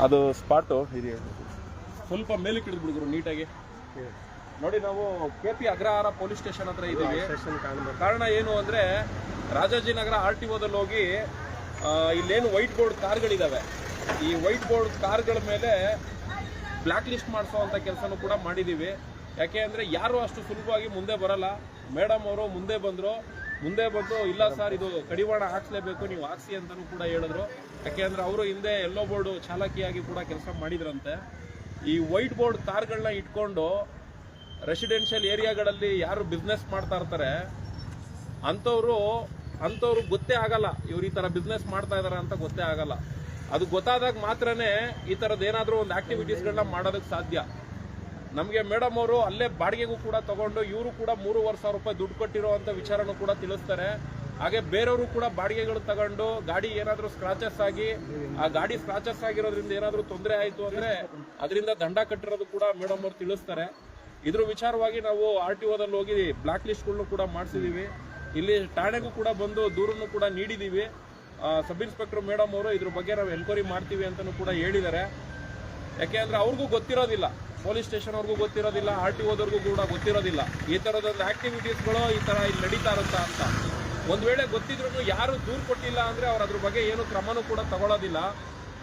ಅದು ಸ್ಪಾಟು ಇದೆ, ಸ್ವಲ್ಪ ಮೇಲಕ್ಕೆ ಹಿಡಿದ್ಬಿಡಿದ್ರು ನೀಟಾಗಿ ನೋಡಿ. ನಾವು KP ಅಗ್ರಹಾರ ಪೊಲೀಸ್ ಸ್ಟೇಷನ್ ಹತ್ರ ಇದ್ದೀವಿ. ಕಾರಣ ಏನು ಅಂದರೆ, ರಾಜಾಜಿನಗರ RTOದಲ್ಲಿ ಹೋಗಿ ಇಲ್ಲೇನು ವೈಟ್ ಬೋರ್ಡ್ ಕಾರ್ಗಳಿದ್ದಾವೆ, ಈ ವೈಟ್ ಬೋರ್ಡ್ ಕಾರ್ಗಳ ಮೇಲೆ ಬ್ಲ್ಯಾಕ್ ಲಿಸ್ಟ್ ಮಾಡಿಸೋವಂಥ ಕೆಲಸನೂ ಕೂಡ ಮಾಡಿದ್ದೀವಿ. ಯಾಕೆ ಅಂದರೆ ಯಾರು ಅಷ್ಟು ಸುಲಭವಾಗಿ ಮುಂದೆ ಬರಲ್ಲ. ಮೇಡಮ್ ಅವರು ಮುಂದೆ ಬಂದು ಇಲ್ಲ ಸರ್ ಇದು ಕಡಿವಾಣ ಹಾಕ್ಸ್ಲೇಬೇಕು, ನೀವು ಹಾಕ್ಸಿ ಅಂತಲೂ ಕೂಡ ಹೇಳಿದ್ರು. ಯಾಕೆ ಅಂದರೆ ಅವರು ಹಿಂದೆ ಎಲ್ಲೋ ಬೋರ್ಡು ಚಾಲಕಿಯಾಗಿ ಕೂಡ ಕೆಲಸ ಮಾಡಿದ್ರಂತೆ. ಈ ವೈಟ್ ಬೋರ್ಡ್ ಕಾರ್ಗಳನ್ನ ಇಟ್ಕೊಂಡು ರೆಸಿಡೆನ್ಷಿಯಲ್ ಏರಿಯಾಗಳಲ್ಲಿ ಯಾರು ಬಿಸ್ನೆಸ್ ಮಾಡ್ತಾ ಇರ್ತಾರೆ ಅಂಥವ್ರು ಗೊತ್ತೇ ಆಗಲ್ಲ, ಇವ್ರು ಈ ಥರ ಬಿಸ್ನೆಸ್ ಮಾಡ್ತಾ ಇದ್ದಾರೆ ಅಂತ ಗೊತ್ತೇ ಆಗಲ್ಲ. ಅದು ಗೊತ್ತಾದಾಗ ಮಾತ್ರನೇ ಈ ಥರದ್ದು ಏನಾದರೂ ಒಂದು ಆಕ್ಟಿವಿಟೀಸ್ಗಳನ್ನ ಮಾಡೋದಕ್ಕೆ ಸಾಧ್ಯ. ನಮಗೆ ಮೇಡಮ್ ಅವರು ಅಲ್ಲೇ ಬಾಡಿಗೆಗೂ ಕೂಡ ತಗೊಂಡು ಇವರು ಕೂಡ 3,500 ರೂಪಾಯಿ ದುಡ್ಡು ಕೊಟ್ಟಿರೋ ಅಂತ ವಿಚಾರನೂ ಕೂಡ ತಿಳಿಸ್ತಾರೆ. ಹಾಗೆ ಬೇರೆಯವರು ಕೂಡ ಬಾಡಿಗೆಗಳು ತಗೊಂಡು ಗಾಡಿ ಏನಾದರೂ ಸ್ಕ್ರಾಚಸ್ ಆಗಿ ಆ ಗಾಡಿ ಸ್ಕ್ರಾಚಸ್ ಆಗಿರೋದ್ರಿಂದ ಏನಾದರೂ ತೊಂದರೆ ಆಯಿತು ಅಂದರೆ ಅದರಿಂದ ದಂಡ ಕಟ್ಟಿರೋದು ಕೂಡ ಮೇಡಮ್ ಅವರು ತಿಳಿಸ್ತಾರೆ. ಇದ್ರ ವಿಚಾರವಾಗಿ ನಾವು RTOದಲ್ಲಿ ಹೋಗಿ ಬ್ಲ್ಯಾಕ್ ಲಿಸ್ಟ್ಗಳನ್ನು ಕೂಡ ಮಾಡಿಸಿದ್ದೀವಿ. ಇಲ್ಲಿ ಠಾಣೆಗೂ ಕೂಡ ಬಂದು ದೂರನ್ನು ಕೂಡ ನೀಡಿದ್ದೀವಿ. ಸಬ್ ಇನ್ಸ್ಪೆಕ್ಟರ್ ಮೇಡಮ್ ಅವರು ಇದ್ರ ಬಗ್ಗೆ ನಾವು ಎನ್ಕ್ವೈರಿ ಮಾಡ್ತೀವಿ ಅಂತಲೂ ಕೂಡ ಹೇಳಿದ್ದಾರೆ. ಯಾಕೆ ಅಂದರೆ ಅವ್ರಿಗೂ ಗೊತ್ತಿರೋದಿಲ್ಲ, ಪೊಲೀಸ್ ಸ್ಟೇಷನ್ ಅವ್ರಿಗೂ ಗೊತ್ತಿರೋದಿಲ್ಲ, RTOದವ್ರಿಗೂ ಕೂಡ ಗೊತ್ತಿರೋದಿಲ್ಲ ಈ ಥರದೊಂದು ಆಕ್ಟಿವಿಟೀಸ್ಗಳು ಈ ಥರ ಇಲ್ಲಿ ನಡೀತಾ ಇರುತ್ತಾ ಅಂತ. ಒಂದು ವೇಳೆ ಗೊತ್ತಿದ್ರು ಯಾರು ದೂರು ಕೊಟ್ಟಿಲ್ಲ ಅಂದರೆ ಅವ್ರು ಅದ್ರ ಬಗ್ಗೆ ಏನು ಕ್ರಮನೂ ಕೂಡ ತಗೊಳ್ಳೋದಿಲ್ಲ.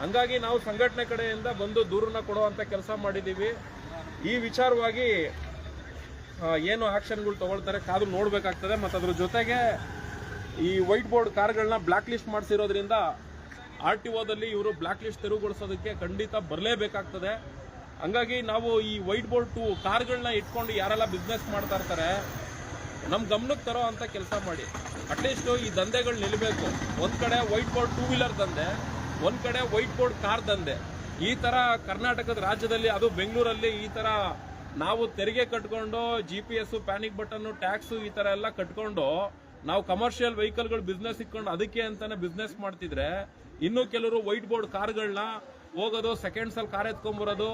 ಹಂಗಾಗಿ ನಾವು ಸಂಘಟನೆ ಕಡೆಯಿಂದ ಬಂದು ದೂರನ್ನ ಕೊಡುವಂಥ ಕೆಲಸ ಮಾಡಿದ್ದೀವಿ. ಈ ವಿಚಾರವಾಗಿ ಏನು ಆಕ್ಷನ್ಗಳು ತಗೊಳ್ತಾರೆ ಕಾದು ನೋಡಬೇಕಾಗ್ತದೆ. ಮತ್ತು ಅದ್ರ ಜೊತೆಗೆ ಈ ವೈಟ್ ಬೋರ್ಡ್ ಕಾರ್ಗಳನ್ನ ಬ್ಲ್ಯಾಕ್ ಲಿಸ್ಟ್ ಮಾಡಿಸಿರೋದ್ರಿಂದ RTOದಲ್ಲಿ ಇವರು ಬ್ಲ್ಯಾಕ್ ಲಿಸ್ಟ್ ತೆರವುಗೊಳಿಸೋದಕ್ಕೆ ಖಂಡಿತ ಬರಲೇಬೇಕಾಗ್ತದೆ. ಹಂಗಾಗಿ ನಾವು ಈ ವೈಟ್ ಬೋರ್ಡ್ ಕಾರ್ಗಳನ್ನ ಇಟ್ಕೊಂಡು ಯಾರೆಲ್ಲ ಬಿಸ್ನೆಸ್ ಮಾಡ್ತಾ ಇರ್ತಾರೆ ನಮ್ಮ ಗಮನಕ್ಕೆ ತರೋ ಅಂತ ಕೆಲಸ ಮಾಡಿ. ಅಟ್ಲೀಸ್ಟು ಈ ದಂಧೆಗಳು ನಿಲ್ಲಬೇಕು. ಒಂದು ಕಡೆ ವೈಟ್ ಬೋರ್ಡ್ 2 ವೀಲರ್ ದಂಧೆ, ಒಂದು ಕಡೆ ವೈಟ್ ಬೋರ್ಡ್ ಕಾರ್ ದಂಧೆ. ಈ ಥರ ಕರ್ನಾಟಕದ ರಾಜ್ಯದಲ್ಲಿ, ಅದು ಬೆಂಗಳೂರಲ್ಲಿ ಈ ಥರ ನಾವು ತೆರಿಗೆ ಕಟ್ಕೊಂಡು GPS, ಪ್ಯಾನಿಕ್ ಬಟನ್ನು, ಟ್ಯಾಕ್ಸು ಈ ಥರ ಎಲ್ಲ ಕಟ್ಕೊಂಡು ನಾವು ಕಮರ್ಷಿಯಲ್ ವೆಹಿಕಲ್ಗಳು ಬಿಸ್ನೆಸ್ ಇಟ್ಕೊಂಡು ಅದಕ್ಕೆ ಅಂತಾನೆ ಬಿಸ್ನೆಸ್ ಮಾಡ್ತಿದ್ರೆ, ಇನ್ನೂ ಕೆಲವರು ವೈಟ್ ಬೋರ್ಡ್ ಕಾರ್ಗಳನ್ನ ಹೋಗೋದು, ಸೆಕೆಂಡ್ಸಲ್ಲಿ ಕಾರ್ ಎತ್ಕೊಂಡ್ಬರೋದು,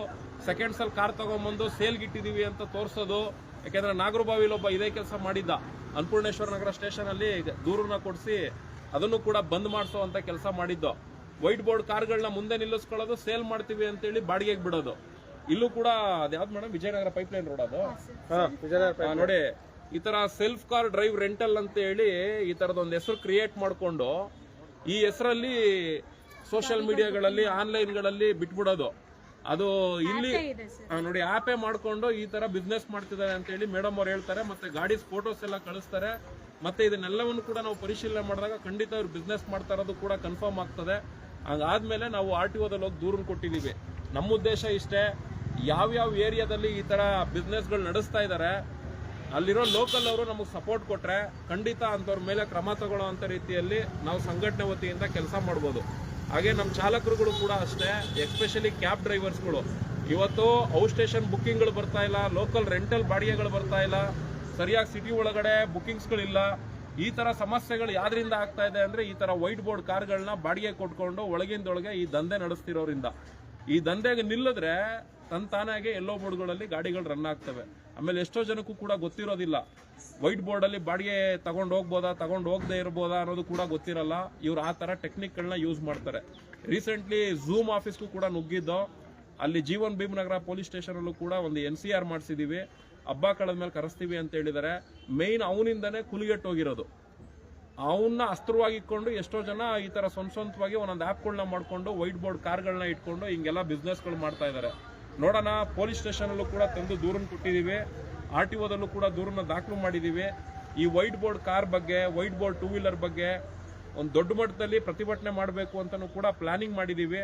ಸೆಕೆಂಡ್ಸಲ್ಲಿ ಕಾರ್ ತಗೊಂಡ್ಬಂದು ಸೇಲ್ಗೆ ಇಟ್ಟಿದ್ದೀವಿ ಅಂತ ತೋರಿಸೋದು. ಯಾಕೆಂದರೆ ನಾಗರಬಾವಿಲಿ ಒಬ್ಬ ಇದೇ ಕೆಲಸ ಮಾಡಿದ್ದ, ಅನ್ನಪೂರ್ಣೇಶ್ವರ ನಗರ ಸ್ಟೇಷನಲ್ಲಿ ದೂರನ್ನ ಕೊಡಿಸಿ ಅದನ್ನು ಕೂಡ ಬಂದ್ ಮಾಡಿಸೋ ಅಂತ ಕೆಲಸ ಮಾಡಿದ್ದು. ವೈಟ್ ಬೋರ್ಡ್ ಕಾರ್ಗಳನ್ನ ಮುಂದೆ ನಿಲ್ಲಿಸ್ಕೊಳ್ಳೋದು, ಸೇಲ್ ಮಾಡ್ತೀವಿ ಅಂತೇಳಿ ಬಾಡಿಗೆಗೆ ಬಿಡೋದು. ಇಲ್ಲೂ ಕೂಡ ಅದ್ಯಾವ್ದು ಮೇಡಮ್, ವಿಜಯನಗರ ಪೈಪ್ಲೈನ್ ರೋಡ್ ಅದು ನೋಡಿ. ಈ ತರ ಸೆಲ್ಫ್ ಕಾರ್ ಡ್ರೈವ್ ರೆಂಟಲ್ ಅಂತ ಹೇಳಿ ಈ ತರದೊಂದು ಹೆಸರು ಕ್ರಿಯೇಟ್ ಮಾಡಿಕೊಂಡು ಈ ಹೆಸರಲ್ಲಿ ಸೋಷಿಯಲ್ ಮೀಡಿಯಾಗಳಲ್ಲಿ, ಆನ್ಲೈನ್ಗಳಲ್ಲಿ ಬಿಟ್ಬಿಡೋದು. ಅದು ಇಲ್ಲಿ ನೋಡಿ ಆಪೇ ಮಾಡ್ಕೊಂಡು ಈ ತರ ಬಿಸ್ನೆಸ್ ಮಾಡ್ತಿದ್ದಾರೆ ಅಂತ ಹೇಳಿ ಮೇಡಮ್ ಅವ್ರು ಹೇಳ್ತಾರೆ. ಮತ್ತೆ ಗಾಡಿ ಫೋಟೋಸ್ ಎಲ್ಲ ಕಳಿಸ್ತಾರೆ. ಮತ್ತೆ ಇದನ್ನೆಲ್ಲವನ್ನು ಕೂಡ ನಾವು ಪರಿಶೀಲನೆ ಮಾಡಿದಾಗ ಖಂಡಿತ ಅವ್ರು ಬಿಸ್ನೆಸ್ ಮಾಡ್ತಾ ಇರೋದು ಕೂಡ ಕನ್ಫರ್ಮ್ ಆಗ್ತದೆ. ಹಂಗಾದ್ಮೇಲೆ ನಾವು RTOದಲ್ಲಿ ಹೋಗಿ ದೂರನ್ನು ಕೊಟ್ಟಿದ್ದೀವಿ. ನಮ್ಮ ಉದ್ದೇಶ ಇಷ್ಟೇ, ಯಾವ್ಯಾವ ಏರಿಯಾದಲ್ಲಿ ಈ ತರ ಬಿಸ್ನೆಸ್ಗಳು ನಡೆಸ್ತಾ ಇದ್ದಾರೆ ಅಲ್ಲಿರೋ ಲೋಕಲ್ ಅವರು ನಮಗೆ ಸಪೋರ್ಟ್ ಕೊಟ್ರೆ ಖಂಡಿತ ಅಂಥವ್ರ ಮೇಲೆ ಕ್ರಮ ತಗೊಳ್ಳೋವಂಥ ರೀತಿಯಲ್ಲಿ ನಾವು ಸಂಘಟನೆ ವತಿಯಿಂದ ಕೆಲಸ ಮಾಡ್ಬೋದು. ಹಾಗೆ ನಮ್ಮ ಚಾಲಕರುಗಳು ಕೂಡ ಅಷ್ಟೇ, ಎಸ್ಪೆಷಲಿ ಕ್ಯಾಬ್ ಡ್ರೈವರ್ಸ್ಗಳು. ಇವತ್ತು ಔಟ್ ಸ್ಟೇಷನ್ ಬುಕ್ಕಿಂಗ್ಗಳು ಬರ್ತಾ ಇಲ್ಲ, ಲೋಕಲ್ ರೆಂಟಲ್ ಬಾಡಿಗೆಗಳು ಬರ್ತಾ ಇಲ್ಲ, ಸರಿಯಾಗಿ ಸಿಟಿ ಒಳಗಡೆ ಬುಕ್ಕಿಂಗ್ಸ್ಗಳಿಲ್ಲ. ಈ ಥರ ಸಮಸ್ಯೆಗಳು ಯಾವ್ದ್ರಿಂದ ಆಗ್ತಾ ಇದೆ ಅಂದರೆ ಈ ಥರ ವೈಟ್ ಬೋರ್ಡ್ ಕಾರ್ಗಳನ್ನ ಬಾಡಿಗೆ ಕೊಟ್ಕೊಂಡು ಒಳಗಿಂದೊಳಗೆ ಈ ದಂಧೆ ನಡೆಸ್ತಿರೋರಿಂದ. ಈ ದಂಧೆಗೆ ನಿಲ್ಲಿದ್ರೆ ತಾನಾಗೆ ಎಲ್ಲೋ ಬೋರ್ಡ್ಗಳಲ್ಲಿ ಗಾಡಿಗಳು ರನ್ ಆಗ್ತವೆ. ಆಮೇಲೆ ಎಷ್ಟೋ ಜನಕ್ಕೂ ಕೂಡ ಗೊತ್ತಿರೋದಿಲ್ಲ, ವೈಟ್ ಬೋರ್ಡಲ್ಲಿ ಬಾಡಿಗೆ ತಗೊಂಡು ಹೋಗ್ಬೋದಾ, ತಗೊಂಡು ಹೋಗದೆ ಇರ್ಬೋದಾ ಅನ್ನೋದು ಕೂಡ ಗೊತ್ತಿರಲ್ಲ. ಇವ್ರು ಆ ಥರ ಟೆಕ್ನಿಕ್ಗಳನ್ನ ಯೂಸ್ ಮಾಡ್ತಾರೆ. ರೀಸೆಂಟ್ಲಿ ಝೂಮ್ ಆಫೀಸ್ಗೂ ಕೂಡ ನುಗ್ಗಿದ್ದು, ಅಲ್ಲಿ ಜೀವನ್ ಭೀಮನಗರ ಪೊಲೀಸ್ ಸ್ಟೇಷನಲ್ಲೂ ಕೂಡ ಒಂದು NCR ಮಾಡಿಸಿದ್ದೀವಿ. ಹಬ್ಬ ಕಳೆದ ಮೇಲೆ ಕರೆಸ್ತೀವಿ ಅಂತ ಹೇಳಿದ್ದಾರೆ. ಮೇಯ್ನ್ ಅವನಿಂದನೇ ಕುಲಿಗೆಟ್ಟೋಗಿರೋದು. ಅವನ್ನ ಅಸ್ತ್ರವಾಗಿ ಇಟ್ಕೊಂಡು ಎಷ್ಟೋ ಜನ ಈ ಥರ ಸ್ವಂತವಾಗಿ ಒಂದೊಂದು ಆ್ಯಪ್ಗಳನ್ನ ಮಾಡಿಕೊಂಡು ವೈಟ್ ಬೋರ್ಡ್ ಕಾರ್ಗಳನ್ನ ಇಟ್ಕೊಂಡು ಹಿಂಗೆಲ್ಲ ಬಿಸ್ನೆಸ್ಗಳು ಮಾಡ್ತಾ ಇದ್ದಾರೆ. ನೋಡೋಣ, ಪೊಲೀಸ್ ಸ್ಟೇಷನಲ್ಲೂ ಕೂಡ ತಂದು ದೂರನ್ನು ಕೊಟ್ಟಿದ್ದೀವಿ, RTOದಲ್ಲೂ ಕೂಡ ದೂರನ್ನು ದಾಖಲು ಮಾಡಿದ್ದೀವಿ. ಈ ವೈಟ್ ಬೋರ್ಡ್ ಕಾರ್ ಬಗ್ಗೆ, ವೈಟ್ ಬೋರ್ಡ್ 2 ವೀಲರ್ ಬಗ್ಗೆ ಒಂದು ದೊಡ್ಡ ಮಟ್ಟದಲ್ಲಿ ಪ್ರತಿಭಟನೆ ಮಾಡಬೇಕು ಅಂತಲೂ ಕೂಡ ಪ್ಲಾನಿಂಗ್ ಮಾಡಿದ್ದೀವಿ.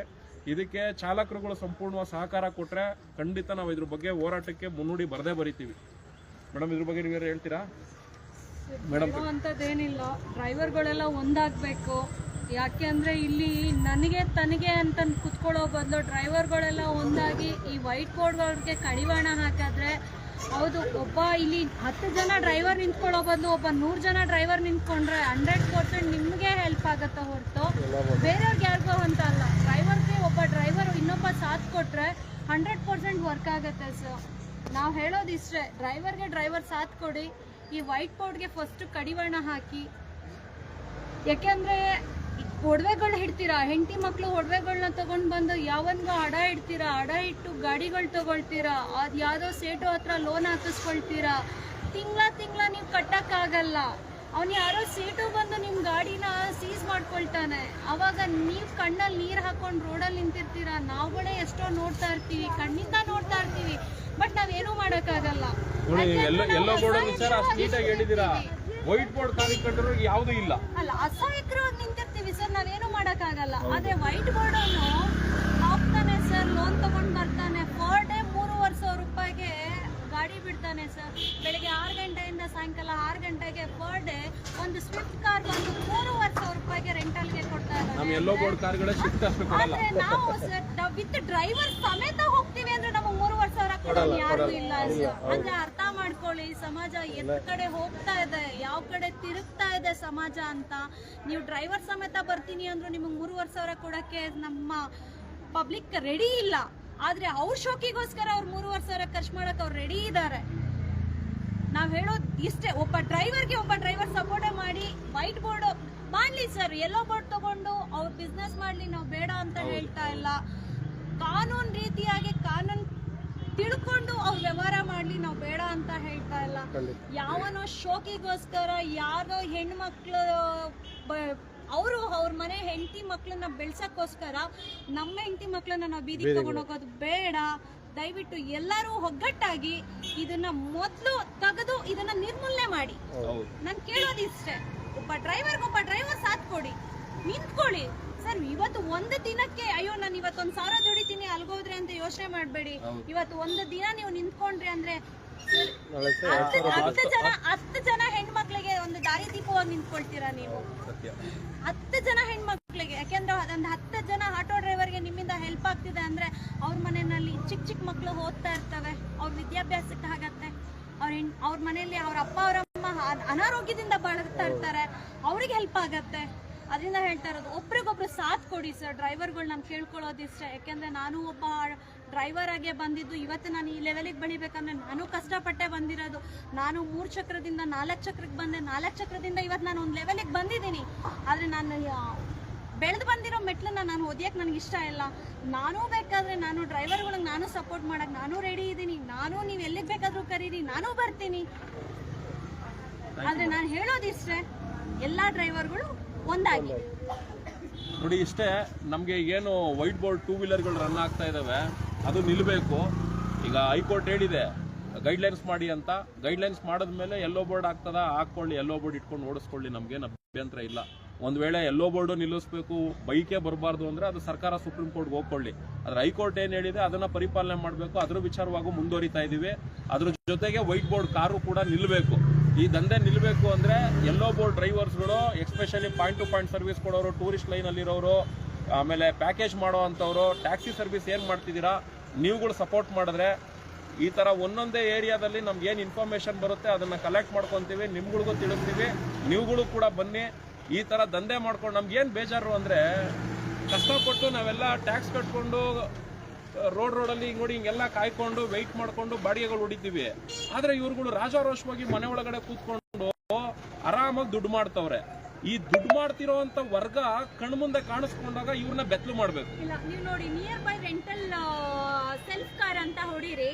ಇದಕ್ಕೆ ಚಾಲಕರುಗಳು ಸಂಪೂರ್ಣವಾಗಿ ಸಹಕಾರ ಕೊಟ್ಟರೆ ಖಂಡಿತ ನಾವು ಇದ್ರ ಬಗ್ಗೆ ಹೋರಾಟಕ್ಕೆ ಮುನ್ನುಡಿ ಬರದೇ ಬರಿತೀವಿ. ಮೇಡಮ್, ಇದ್ರ ಬಗ್ಗೆ ನೀವೇನು ಹೇಳ್ತೀರಾ? ಮೇಡಮ್, ಅಂತದೇನಿಲ್ಲ, ಡ್ರೈವರ್ಗಳೆಲ್ಲ ಒಂದಾಗಬೇಕು. ಯಾಕೆ ಅಂದರೆ ಇಲ್ಲಿ ನನಗೆ ತನಗೆ ಅಂತ ಕುತ್ಕೊಳ್ಳೋ ಬದಲು ಡ್ರೈವರ್ಗಳೆಲ್ಲ ಒಂದಾಗಿ ಈ ವೈಟ್ ಬೋರ್ಡ್ಗಳಿಗೆ ಕಡಿವಾಣ ಹಾಕಿದ್ರೆ, ಹೌದು, ಒಬ್ಬ ಇಲ್ಲಿ 10 ಜನ ಡ್ರೈವರ್ ನಿಂತ್ಕೊಳ್ಳೋ ಬದಲು ಒಬ್ಬ 100 ಜನ ಡ್ರೈವರ್ ನಿಂತ್ಕೊಂಡ್ರೆ 100% ನಿಮಗೆ ಹೆಲ್ಪ್ ಆಗುತ್ತೆ ಹೊರತು ಬೇರೆಯವ್ರಿಗೆ ಯಾರಿಗೋ ಅಂತ ಅಲ್ಲ. ಡ್ರೈವರ್ಗೆ ಒಬ್ಬ ಡ್ರೈವರ್ ಇನ್ನೊಬ್ಬ ಸಾಥ್ ಕೊಟ್ಟರೆ 100% ವರ್ಕ್ ಆಗುತ್ತೆ. ಸೊ ನಾವು ಹೇಳೋದಿಷ್ಟೇ, ಡ್ರೈವರ್ ಸಾಥ್ ಕೊಡಿ, ಈ ವೈಟ್ ಬೋರ್ಡ್ಗೆ ಫಸ್ಟ್ ಕಡಿವಾಣ ಹಾಕಿ. ಯಾಕೆಂದರೆ ಒಡವೆಗಳು ಇಡ್ತೀರಾ, ಹೆಂಡತಿ ಮಕ್ಳು ಒಡವೆಗಳನ್ನ ತಗೊಂಡ್ ಬಂದು ಯಾವನ್ಗೂ ಅಡ ಇಡ್ತೀರಾ, ಅಡ ಇಟ್ಟು ಗಾಡಿಗಳು ತಗೊಳ್ತೀರಾ, ಅದ್ ಯಾವ್ದೋ ಸೇಟು ಹತ್ರ ಲೋನ್ ಹಾಕಿಸ್ಕೊಳ್ತೀರಾ, ತಿಂಗಳ ನೀವು ಕಟ್ಟಕ್ಕಾಗಲ್ಲ. ಅವ್ನು ಯಾರೋ ಸೇಟು ಬಂದು ನಿಮ್ಮ ಗಾಡಿನ ಸೀಸ್ ಮಾಡ್ಕೊಳ್ತಾನೆ, ಅವಾಗ ನೀವು ಕಣ್ಣಲ್ಲಿ ನೀರು ಹಾಕೊಂಡು ರೋಡಲ್ಲಿ ನಿಂತಿರ್ತೀರಾ. ನಾವುಗಳೇ ಎಷ್ಟೋ ನೋಡ್ತಾ ಇರ್ತೀವಿ, ಕಣ್ಣಿಂದ ನೋಡ್ತಾ ಇರ್ತೀವಿ, ಬಟ್ ನಾವೇನೂ ಮಾಡೋಕ್ಕಾಗಲ್ಲ. ಎಲ್ಲೋ ಬೋರ್ಡ್ ವಿಚಾರ ಅಷ್ಟು ನೀಟಾಗಿ ಹೇಳಿದ್ದೀರಾ. ವೈಟ್ ಬೋರ್ಡ್ ಕಾರ್ಯಕರ್ತರು ಯಾವುದೂ ಇಲ್ಲ ಅಲ್ಲ, ಅಸಹಾಯಕರಾಗಿ ನಿಂತಿರ್ತೀವಿ ಸರ್, ನಾವೇನು ಮಾಡೋಕ್ಕಾಗಲ್ಲ. ಆದ್ರೆ ವೈಟ್ ಬೋರ್ಡ್ ಅವನು ಹೋಗ್ತಾನೆ ಸರ್, ಲೋನ್ ತಗೊಂಡ್ ಬರ್ತಾನೆ, ಪರ್ ಡೇ 3,500 ರೂಪಾಯಿಗೆ ಗಾಡಿ ಬಿಡ್ತಾನೆ ಸರ್. ಬೆಳಿಗ್ಗೆ 6 ಗಂಟೆಯಿಂದ ಸಾಯಂಕಾಲ 6 ಗಂಟೆಗೆ ಪರ್ ಡೇ ಒಂದು ಸ್ವಿಫ್ಟ್ ಕಾರ್ ಬಂದು 3,500 ರೂಪಾಯಿಗೆ ರೆಂಟಲ್ಗೆ ಕೊಡ್ತಾ ಇದ್ದಾರೆ. ನಮ್ಮ ಎಲ್ಲೋ ಬೋರ್ಡ್ ಕಾರ್ಗಳ ಶಿಫ್ಟ್ ಅಷ್ಟು ಕೊಡಲ್ಲ. ಆದ್ರೆ ನಾವು ಸರ್ ವಿತ್ ಡ್ರೈವರ್ ಸಮೇತ ಹೋಗ್ತೀವಿ ಅಂದ್ರೆ ನಮಗೆ 3,500 ಕೊಡೋದು ಯಾರು ಇಲ್ಲ ಸರ್. ಅಂದ್ರೆ ಅರ್ಥ ಮಾಡ್ಕೊಳ್ಳಿ, ಸಮಾಜ ಎತ್ತ ಕಡೆ ಹೋಗ್ತಾ ಇದೆ, ಯಾವ ಕಡೆ ತಿರುಗ್ತಾ ಇದೆ ಸಮಾಜ ಅಂತ. ನೀವು ಡ್ರೈವರ್ ಸಮೇತ ಬರ್ತೀನಿ ಅಂದ್ರು ನಿಮಗೆ 3,500 ಕೊಡಕ್ಕೆ ನಮ್ಮ ಪಬ್ಲಿಕ್ ರೆಡಿ ಇಲ್ಲ. ಆದ್ರೆ ಅವ್ರ ಶೋಕಿಗೋಸ್ಕರ ಅವ್ರು 3,500 ಖರ್ಚು ಮಾಡಕ್ ಅವ್ರು ರೆಡಿ ಇದ್ದಾರೆ. ನಾವ್ ಹೇಳೋದು ಇಷ್ಟೇ, ಒಬ್ಬ ಡ್ರೈವರ್ ಸಪೋರ್ಟ್ ಮಾಡಿ ವೈಟ್ ಬೋರ್ಡ್ ಮಾಡ್ಲಿ ಸರ್, ಎಲ್ಲೋ ಬೋರ್ಡ್ ತಗೊಂಡು ಅವ್ರ ಬಿಸ್ನೆಸ್ ಮಾಡ್ಲಿ, ನಾವು ಬೇಡ ಅಂತ ಹೇಳ್ತಾ ಇಲ್ಲ. ಕಾನೂನು ರೀತಿಯಾಗಿ ಕಾನೂನು ತಿಳ್ಕೊಂಡು ಅವ್ರು ವ್ಯವಹಾರ ಮಾಡ್ಲಿ, ನಾವು ಬೇಡ ಅಂತ ಹೇಳ್ತಾ ಇಲ್ಲ. ಯಾವನೋ ಶೋಕಿಗೋಸ್ಕರ ಯಾರೋ ಹೆಣ್ಮಕ್ಳು ಅವ್ರ ಮನೆ ಹೆಂಡತಿ ಮಕ್ಳನ್ನ ಬೆಳ್ಸಕ್ಕೋಸ್ಕರ ನಮ್ಮ ಹೆಂಡತಿ ಮಕ್ಳನ್ನ ನಾವು ಬೀದಿಗೆ ತಗೊಂಡು ಹೋಗೋದು ಬೇಡ. ದಯವಿಟ್ಟು ಎಲ್ಲರೂ ಒಗ್ಗಟ್ಟಾಗಿ ಇದನ್ನ ಮೊದಲು ತೆಗೆದು ಇದನ್ನ ನಿರ್ಮೂಲನೆ ಮಾಡಿ. ನಾನು ಕೇಳೋದಿಷ್ಟೇ, ಒಬ್ಬ ಡ್ರೈವರ್ ಸಾಥ್ ಕೊಡಿ, ನಿಂತ್ಕೊಳ್ಳಿ ಸರ್. ಇವತ್ತು ಒಂದು ದಿನಕ್ಕೆ ಅಯ್ಯೋ ನಾನು ಇವತ್ತು 1,000 ದುಡಿತೀನಿ ಅಲ್ಗೋದ್ರೆ ಅಂತ ಯೋಚನೆ ಮಾಡಬೇಡಿ. ಇವತ್ತು ಒಂದು ದಿನ ನೀವು ನಿಂತ್ಕೊಂಡ್ರಿ ಅಂದ್ರೆ 10 ಜನ ಹೆಣ್ಮಕ್ಳಿಗೆ ಒಂದು ದಾರಿ ದೀಪವಾಗಿ ನಿಂತ್ಕೊಳ್ತೀರಾ ನೀವು. 10 ಜನ ಹೆಣ್ಮಕ್ಳಿಗೆ, ಯಾಕೆಂದ್ರೆ ಅದೊಂದು 10 ಜನ ಆಟೋ ಡ್ರೈವರ್ಗೆ ನಿಮ್ಮಿಂದ ಹೆಲ್ಪ್ ಆಗ್ತಿದೆ ಅಂದ್ರೆ ಅವ್ರ ಮನೆಯಲ್ಲಿ ಚಿಕ್ಕ ಮಕ್ಳು ಓದ್ತಾ ಇರ್ತವೆ, ಅವ್ರ ವಿದ್ಯಾಭ್ಯಾಸಕ್ಕೆ ಆಗತ್ತೆ. ಅವ್ರ ಮನೆಯಲ್ಲಿ ಅವ್ರ ಅಪ್ಪ ಅವರಮ್ಮ ಅನಾರೋಗ್ಯದಿಂದ ಬಳಲ್ತಾ ಇರ್ತಾರೆ, ಅವ್ರಿಗೆ ಹೆಲ್ಪ್ ಆಗತ್ತೆ. ಅದರಿಂದ ಹೇಳ್ತಾ ಇರೋದು, ಒಬ್ರಿಗೊಬ್ರು ಸಾಥ್ ಕೊಡಿ ಸರ್. ಡ್ರೈವರ್ಗಳು ನಾನು ಕೇಳ್ಕೊಳ್ಳೋದಿಷ್ಟೇ. ಯಾಕೆಂದ್ರೆ ನಾನು ಒಬ್ಬ ಡ್ರೈವರ್ ಆಗೇ ಬಂದಿದ್ದು, ಇವತ್ತು ನಾನು ಈ ಲೆವೆಲಿಗೆ ಬೆಳಿಬೇಕಂದ್ರೆ ನಾನು ಕಷ್ಟಪಟ್ಟೆ ಬಂದಿರೋದು. ನಾನು 3 ಚಕ್ರದಿಂದ 4 ಚಕ್ರಕ್ಕೆ ಬಂದೆ, 4 ಚಕ್ರದಿಂದ ಇವತ್ತು ನಾನು ಒಂದು ಲೆವೆಲಿಗೆ ಬಂದಿದ್ದೀನಿ. ಆದರೆ ನಾನು ಬೆಳೆದು ಬಂದಿರೋ ಮೆಟ್ಲನ್ನ ನಾನು ಓದಿಯಕ್ಕೆ ನನಗೆ ಇಷ್ಟ ಇಲ್ಲ. ನಾನು ಬೇಕಾದರೆ ನಾನು ಡ್ರೈವರ್ಗಳಿಗೆ ನಾನು ಸಪೋರ್ಟ್ ಮಾಡೋಕ್ಕೆ ನಾನು ರೆಡಿ ಇದ್ದೀನಿ. ನೀವು ಎಲ್ಲಿಗೆ ಬೇಕಾದರೂ ಕರೀರಿ, ನಾನು ಬರ್ತೀನಿ. ಆದರೆ ನಾನು ಹೇಳೋದಿಷ್ಟೇ, ಎಲ್ಲ ಡ್ರೈವರ್ಗಳು ಒಂದಾಗಿ ನೋಡಿ. ಇಷ್ಟೇ, ನಮಗೆ ಏನು ವೈಟ್ ಬೋರ್ಡ್ 2 ವೀಲರ್ಗಳು ರನ್ ಆಗ್ತಾ ಇದ್ದಾವೆ ಅದು ನಿಲ್ಲಬೇಕು. ಈಗ ಹೈಕೋರ್ಟ್ ಹೇಳಿದೆ ಗೈಡ್ಲೈನ್ಸ್ ಮಾಡಿ ಅಂತ. ಗೈಡ್ಲೈನ್ಸ್ ಮಾಡಿದ್ಮೇಲೆ ಎಲ್ಲೋ ಬೋರ್ಡ್ ಆಗ್ತದ ಹಾಕೊಳ್ಳಿ, ಎಲ್ಲೋ ಬೋರ್ಡ್ ಇಟ್ಕೊಂಡು ಓಡಿಸ್ಕೊಳ್ಳಿ, ನಮ್ಗೇನು ಅಭ್ಯಂತರ ಇಲ್ಲ. ಒಂದು ವೇಳೆ ಎಲ್ಲೋ ಬೋರ್ಡು ನಿಲ್ಲಿಸಬೇಕು, ಬೈಕೇ ಬರಬಾರ್ದು ಅಂದ್ರೆ ಅದು ಸರ್ಕಾರ ಸುಪ್ರೀಂ ಕೋರ್ಟ್ಗೆ ಹೋಗ್ಕೊಳ್ಳಿ. ಆದ್ರೆ ಹೈಕೋರ್ಟ್ ಏನು ಹೇಳಿದೆ ಅದನ್ನ ಪರಿಪಾಲನೆ ಮಾಡಬೇಕು. ಅದ್ರ ವಿಚಾರವಾಗೂ ಮುಂದುವರಿತಾ ಇದೀವಿ. ಅದ್ರ ಜೊತೆಗೆ ವೈಟ್ ಬೋರ್ಡ್ ಕಾರು ಕೂಡ ನಿಲ್ಲಬೇಕು. ಈ ದಂಧೆ ನಿಲ್ಲಬೇಕು ಅಂದ್ರೆ ಎಲ್ಲೋ ಬೋರ್ಡ್ ಡ್ರೈವರ್ಸ್ಗಳು, especially point to point service ಕೊಡೋರು, ಟೂರಿಸ್ಟ್ ಲೈನಲ್ಲಿರೋರು, ಆಮೇಲೆ ಪ್ಯಾಕೇಜ್ ಮಾಡೋ ಅಂಥವ್ರು, ಟ್ಯಾಕ್ಸಿ ಸರ್ವಿಸ್ ಏನು ಮಾಡ್ತಿದ್ದೀರಾ ನೀವುಗಳು ಸಪೋರ್ಟ್ ಮಾಡಿದ್ರೆ ಈ ಥರ ಒಂದೊಂದೇ ಏರಿಯಾದಲ್ಲಿ ನಮ್ಗೆ ಏನು ಇನ್ಫಾರ್ಮೇಷನ್ ಬರುತ್ತೆ ಅದನ್ನು ಕಲೆಕ್ಟ್ ಮಾಡ್ಕೊತೀವಿ, ನಿಮ್ಗಳಿಗೂ ತಿಳಿಸ್ತೀವಿ. ನೀವುಗಳು ಕೂಡ ಬನ್ನಿ. ಈ ಥರ ದಂಧೆ ಮಾಡ್ಕೊಂಡು ನಮ್ಗೇನು ಬೇಜಾರು ಅಂದರೆ, ಕಷ್ಟಪಟ್ಟು ನಾವೆಲ್ಲ ಟ್ಯಾಕ್ಸ್ ಕಟ್ಕೊಂಡು ರೋಡಲ್ಲಿ ನೋಡಿ ಹಿಂಗೆಲ್ಲ ಕಾಯ್ಕೊಂಡು ವೆಯ್ಟ್ ಮಾಡ್ಕೊಂಡು ಬಾಡಿಗೆಗಳು ಹೊಡಿತೀವಿ. ಆದರೆ ಇವ್ರುಗಳು ರಾಜಾರೋಷವಾಗಿ ಮನೆ ಒಳಗಡೆ ಕೂತ್ಕೊಂಡು ಆರಾಮಾಗಿ ದುಡ್ಡು ಮಾಡ್ತವ್ರೆ. ಈ ದುಡ್ಡು ಮಾಡ್ತಿರೋಂಥ ವರ್ಗ ಕಣ್ಮುಂದೆ ಕಾಣಿಸ್ಕೊಂಡಾಗ ಇವ್ರನ್ನ ಬೆತ್ತಲು ಮಾಡ್ಬೇಕು. ಇಲ್ಲ, ನೀವು ನೋಡಿ, near by rental self car ಅಂತ ಹೊಡೀರಿ,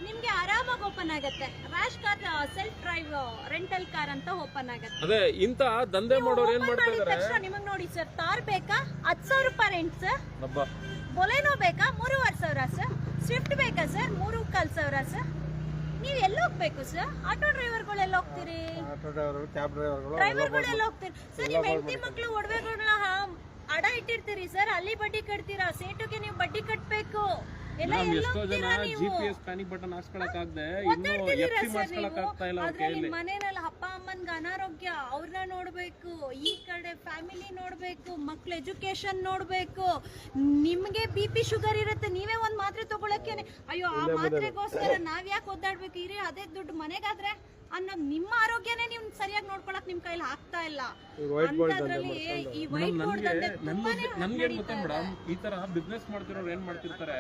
ನಿಮ್ಗೆ ಆರಾಮಾಗಿ ಓಪನ್ ಆಗತ್ತೆ. Rash car self drive rental car ಅಂತ ಓಪನ್ ಆಗತ್ತೆ. ಅದೇ ಇಂತ ದಂಧೆ ಮಾಡೋರು ಏನ್ ಮಾಡ್ತಾ ಇದಾರೆ. ನಿಮಗೆ ನೋಡಿ ಸರ್, ಕಾರ್ ಬೇಕಾ 10,000 ರೂಪಾಯಿ ರೆಂಟ್ ಸರ್. ಬೊಲೆನೋ ಬೇಕಾ 3,500 ಸರ್. ಸ್ವಿಫ್ಟ್ ಬೇಕಾ ಸರ್ 3,500 ಸರ್. ನೀವ್ ಎಲ್ಲ ಹೋಗ್ಬೇಕು ಸರ್? ಆಟೋ ಡ್ರೈವರ್ಗಳು ಎಲ್ಲ ಹೋಗ್ತೀರಿ? ಡ್ರೈವರ್ಗಳು ಎಲ್ಲ ಹೋಗ್ತೀರಿ ಸರ್. ನಿಮ್ ಹೆಂಡತಿ ಮಕ್ಳು ಒಡವೆಗಳನ್ನ ಅಡ ಇಟ್ಟಿರ್ತೀರಿ ಸರ್, ಅಲ್ಲಿ ಬಡ್ಡಿ ಕಟ್ತೀರಾ. ಸೇಟುಗೆ ನೀವು ಬಡ್ಡಿ ಕಟ್ಬೇಕು. ಎಷ್ಟೋ ಜನ GPS ಪ್ಯಾನಿಕ್ ಬಟನ್ ಹಾಕ್ಸ್ಕೊಳಕ್ಕಾಗದೆ ಇನ್ನು ಎಫ್ಸಿ ಮಾಡಿಸ್ಕೊಳಕ್ಕಾಗ್ತಾ ಇಲ್ಲ. ಮನೆಯಲ್ಲಿ ಅಪ್ಪ ಅಮ್ಮನ್ಗೆ ಅನಾರೋಗ್ಯ, ಅವ್ರನ್ನ ನೋಡ್ಬೇಕು, ಈ ಕಡೆ ಫ್ಯಾಮಿಲಿ ನೋಡ್ಬೇಕು, ಮಕ್ಳ ಎಜುಕೇಶನ್ ನೋಡ್ಬೇಕು. ನಿಮ್ಗೆ BP ಶುಗರ್ ಇರುತ್ತೆ, ನೀವೇ ಒಂದ್ ಮಾತ್ರೆ ತಗೊಳಕ್ಕೇನೆ ಅಯ್ಯೋ ಆ ಮಾತ್ರೆಗೋಸ್ಕರ ನಾವ್ ಯಾಕೆ ಒದ್ದಾಡ್ಬೇಕು ಇರಿ, ಅದೇ ದುಡ್ಡು ಮನೆಗಾದ್ರೆ ಅನ್ನೋ ನಿಮ್ಮ ಆರೋಗ್ಯನೇ ನೀವು ಸರಿಯಾಗಿ ನೋಡ್ಕೊಳಕ್ ನಿಮ್ ಕೈಲಿ ಆಗ್ತಾ ಇಲ್ಲ. ಈ ವೈಟ್ ಬೋರ್ಡ್ ನನ್ಗೇನ್ ಗೊತ್ತಾ ಮೇಡಮ್, ಈ ತರ ಬಿಸ್ನೆಸ್ ಮಾಡ್ತಿರೋರು ಏನ್ ಮಾಡ್ತಿರ್ತಾರೆ,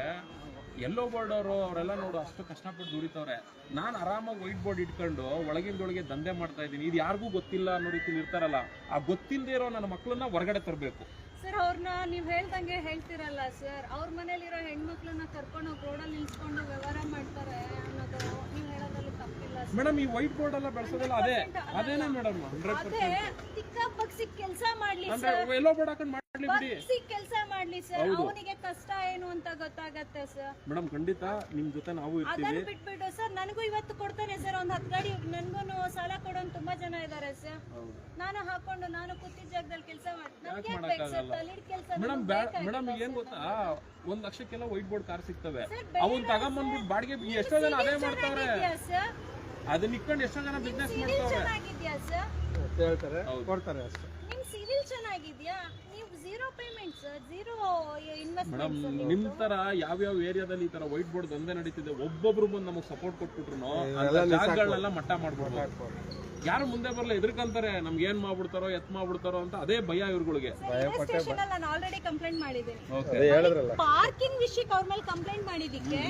ಎಲ್ಲೋ ಬೋರ್ಡ್ ಅವರು ಅವರೆಲ್ಲ ನೋಡು ಅಷ್ಟು ಕಷ್ಟಪಟ್ಟು ದುಡಿತವ್ರೆ. ನಾನು ಆರಾಮಾಗಿ ವೈಟ್ ಬೋರ್ಡ್ ಇಟ್ಕೊಂಡು ಒಳಗಿಂದೊಳಗೆ ದಂಧೆ ಮಾಡ್ತಾ ಇದ್ದೀನಿ, ಇದು ಯಾರಿಗೂ ಗೊತ್ತಿಲ್ಲ ಅನ್ನೋ ರೀತಿಲಿ ಇರ್ತಾರಲ್ಲ, ಆ ಗೊತ್ತಿಲ್ಲದೆ ಇರೋ ನನ್ನ ಮಕ್ಕಳನ್ನ ಹೊರಗಡೆ ತರಬೇಕು. ಸರ್ ಅವ್ರನ್ನ ನೀವ್ ಹೇಳ್ದಂಗೆ ಹೇಳ್ತಿರಲ್ಲ ಸರ್, ಅವ್ರ ಮನೇಲಿರೋ ಹೆಣ್ಮಕ್ಳನ್ನ ಕರ್ಕೊಂಡು ಹೋಗಿ ರೋಡಲ್ಲಿ ನಿಲ್ಸ್ಕೊಂಡು ವ್ಯವಹಾರ ಮಾಡ್ತಾರೆ ಅನ್ನೋದು ನೀವ್ ಹೇಳೋದ್ರಲ್ಲಿ ತಪ್ಪಿಲ್ಲ ಸರ್. ಮೇಡಮ್ ಈ ವೈಟ್ ಬೋರ್ಡ್ ಎಲ್ಲ ಬೆಳೆಸೋದಲ್ಲ ಅದೇನೇ ಮೇಡಮ್ 100%. ಅದೇ ತಿಕ್ಕ ಬಗ್ಸಿ ಕೆಲಸ ಮಾಡ್ಲಿ ಅಂದ್ರೆ ಎಲ್ಲೋ ಬೋರ್ಡ್ ಹಾಕೊಂಡು ಮಾಡ್ಲಿ ಬಿಡಿ, ಬಗ್ಸಿ ಕೆಲಸ ಮಾಡ್ಲಿ ಸರ್, ಅವನಿಗೆ ಕಷ್ಟ ಏನು ಅಂತ ಗೊತ್ತಾಗತ್ತೆ ಸರ್. ಮೇಡಮ್ ಖಂಡಿತ ನಿಮ್ ಜೊತೆ ನಾವು ಇರ್ತೀವಿ. ಅದನ್ನ ಬಿಟ್ಬಿಟ್ಟು ಸರ್ ನನಗೂ ಇವತ್ತು ಕೊಡ್ತಾನೆ ಸರ್ ಒಂದ್ 10 ಗಾಡಿ, ನನ್ಗೂ ಸಾಲ ಕೊಡೋನ್ ತುಂಬಾ ಜನ ಇದಾರೆ ಸರ್. ನಾನು ಹಾಕೊಂಡು ನಾನು ಕೂತಿದ್ದ ಜಾಗದಲ್ಲಿ ಕೆಲಸ ಮೇಡಮ್ ಮೇಡಮ್ ಏನ್ ಗೊತ್ತಾ, 1 ಲಕ್ಷಕ್ಕೆಲ್ಲ ವೈಟ್ ಬೋರ್ಡ್ ಕಾರ್ ಸಿಗ್ತವೆ, ಅವನ್ ತಗೊಂಡ್ಬಂದ್ಬಿಟ್ಟು ಬಾಡಿಗೆ ಎಷ್ಟೋ ಜನ ಅದೇ ಮಾಡ್ತಾರೆ, ಅದನ್ನ ಇಟ್ಕೊಂಡು ಎಷ್ಟೋ ಜನ ಬಿಸ್ನೆಸ್ ಮಾಡ್ತಾರೆ, ಕೊಡ್ತಾರೆ ಅಷ್ಟೇ. ನಿಮ್ ಸಿವಿಲ್ ಚೆನ್ನಾಗಿದ್ಯಾ, ನೀವು 0 ಪೇಮೆಂಟ್ ಸರ್, 0 ಮೇಡಮ್ ಇನ್ವೆಸ್ಟ್ಮೆಂಟ್. ನಿಮ್ ತರ ಯಾವ್ಯಾವ ಏರಿಯಾದಲ್ಲಿ ಈ ತರ ವೈಟ್ ಬೋರ್ಡ್ ದಂಧೆ ನಡೀತಿದೆ, ಒಬ್ಬೊಬ್ರು ಬಂದು ನಮಗ್ ಸಪೋರ್ಟ್ ಕೊಟ್ಬಿಟ್ರು ಜಾಗಗಳನ್ನೆಲ್ಲ ಮಟ್ಟ ಮಾಡ್ಬಿಡ್ಬೋದು. ಯಾರು ಮುಂದೆ ಬರಲ್ಲ, ಎದುರ್ಕಂತಾರೆ ನಮ್ಗೆ ಏನ್ ಮಾಡ್ಬಿಡ್ತಾರೋ ಎತ್ ಮಾಡ್ಬಿಡ್ತಾರೋ ಅಂತ, ಅದೇ ಭಯ ಇವ್ರುಗಳಿಗೆ. ನಾನು ಆಲ್ರೆಡಿ ಕಂಪ್ಲೇಂಟ್ ಮಾಡಿದ್ದೀನಿ ಪಾರ್ಕಿಂಗ್ ವಿಷಯಕ್ಕೆ, ಅವ್ರ ಮೇಲೆ ಕಂಪ್ಲೇಂಟ್ ಮಾಡಿದಕ್ಕೆ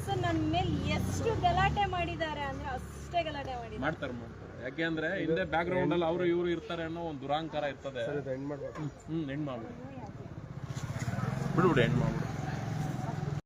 ಸರ್ ನನ್ನ ಮೇಲೆ ಎಷ್ಟು ಗಲಾಟೆ ಮಾಡಿದ್ದಾರೆ ಅಂದ್ರೆ ಅಷ್ಟೇ ಗಲಾಟೆ ಮಾಡ್ತಾರೆ. ಯಾಕೆಂದ್ರೆ ಹಿಂದೆ ಬ್ಯಾಕ್ ಗ್ರೌಂಡ್ ಅಲ್ಲಿ ಅವರು ಇವರು ಇರ್ತಾರೆ ಅನ್ನೋ ಒಂದು ದುರಾಂಕಾರ ಇರ್ತದೆ. ಹೆಣ್ಣು ಮಾಡ್ಬಿಡು ಬಿಡ್ಬಿಡು, ಹೆಣ್ಣು ಮಾಡ್ಬಿಡು.